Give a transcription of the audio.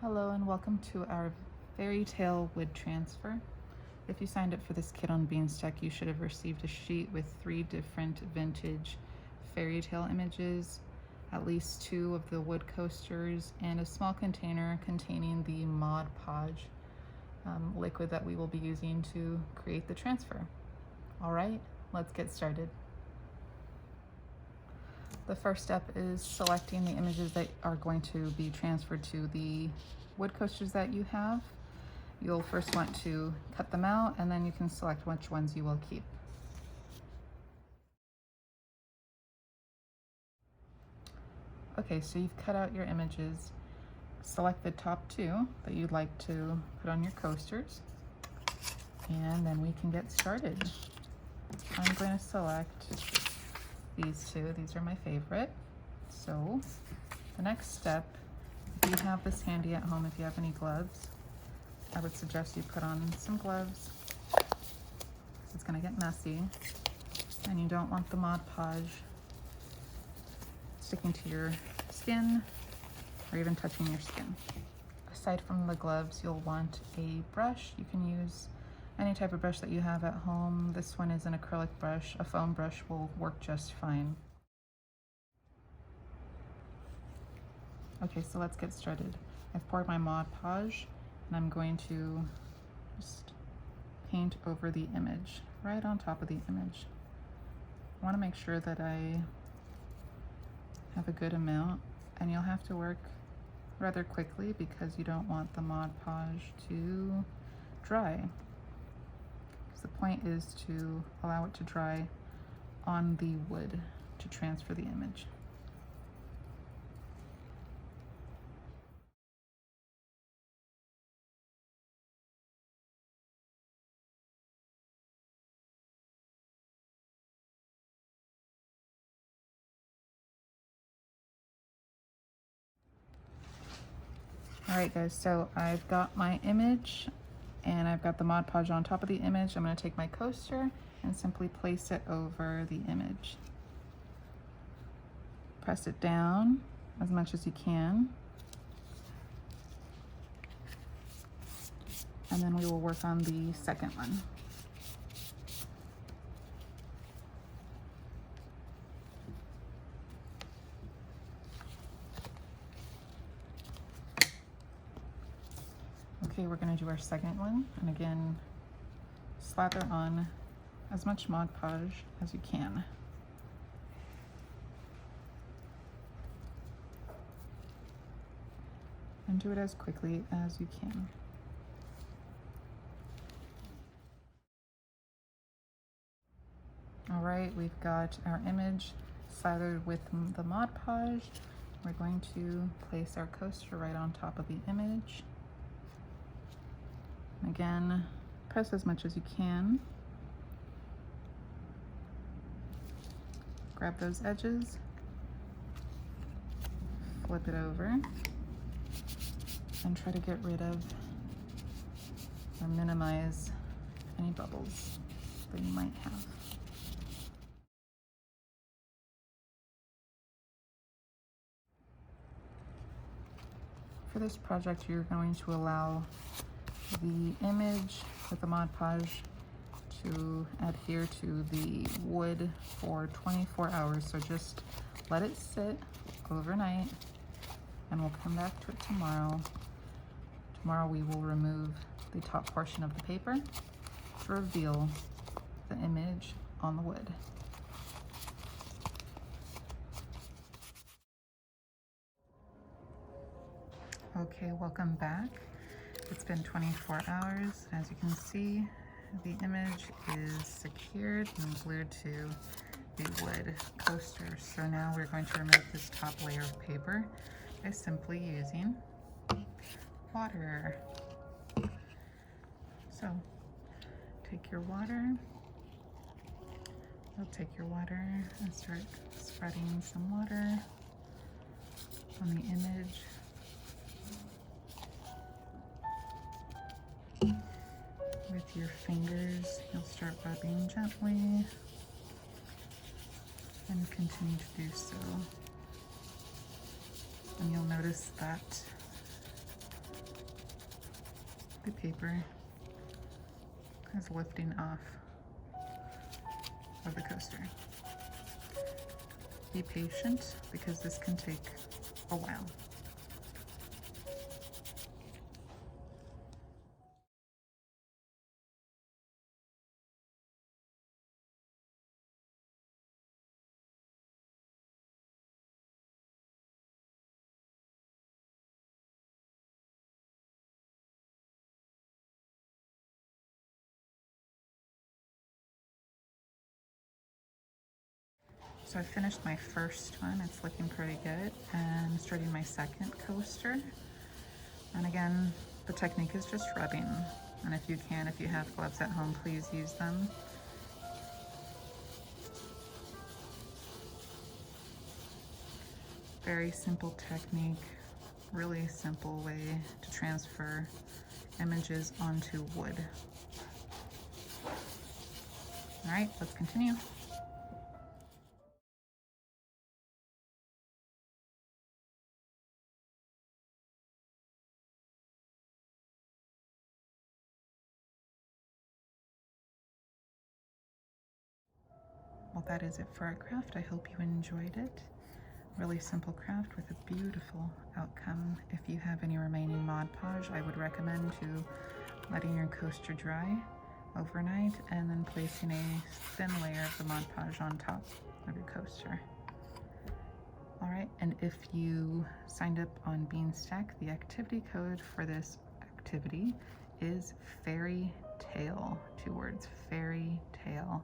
Hello and welcome to our fairy tale wood transfer. If you signed up for this kit on Beanstack, you should have received a sheet with 3 different vintage fairy tale images, at least 2 of the wood coasters, and a small container containing the Mod Podge liquid that we will be using to create the transfer. All right, let's get started. The first step is selecting the images that are going to be transferred to the wood coasters that you have. You'll first want to cut them out, and then you can select which ones you will keep. Okay, so you've cut out your images. Select the top 2 that you'd like to put on your coasters, and then we can get started. I'm going to select these 2. These are my favorite. So the next step, if you have this handy at home, if you have any gloves, I would suggest you put on some gloves. It's going to get messy, and you don't want the Mod Podge sticking to your skin or even touching your skin. Aside from the gloves, you'll want a brush. You can use any type of brush that you have at home. This one is an acrylic brush. A foam brush will work just fine. Okay, so let's get started. I've poured my Mod Podge, and I'm going to just paint over the image, right on top of the image. I want to make sure that I have a good amount, and you'll have to work rather quickly because you don't want the Mod Podge to dry. Because the point is to allow it to dry on the wood to transfer the image. All right guys, so I've got my image and I've got the Mod Podge on top of the image. I'm going to take my coaster and simply place it over the image. Press it down as much as you can. And then we will work on the second one. Okay, we're going to do our second one, and again, slather on as much Mod Podge as you can. And do it as quickly as you can. All right, we've got our image slathered with the Mod Podge. We're going to place our coaster right on top of the image. Again, press as much as you can. Grab those edges, flip it over, and try to get rid of or minimize any bubbles that you might have. For this project, you're going to allow the image with the Mod Podge to adhere to the wood for 24 hours. So just let it sit overnight, and we'll come back to it tomorrow. Tomorrow we will remove the top portion of the paper to reveal the image on the wood. Okay, welcome back. It's been 24 hours. As you can see, the image is secured and glued to the wood coaster. So now we're going to remove this top layer of paper by simply using water. So take your water, and start spreading some water on the image. With your fingers, you'll start rubbing gently and continue to do so. And you'll notice that the paper is lifting off of the coaster. Be patient because this can take a while. So I finished my first one, it's looking pretty good, and starting my second coaster. And again, the technique is just rubbing. And if you can, if you have gloves at home, please use them. Very simple technique, really simple way to transfer images onto wood. All right, let's continue. Well, that is it for our craft. I hope you enjoyed it. Really simple craft with a beautiful outcome. If you have any remaining Mod Podge, I would recommend to letting your coaster dry overnight and then placing a thin layer of the Mod Podge on top of your coaster. All right, and if you signed up on Beanstack, the activity code for this activity is fairy tale, 2 words, fairy tale.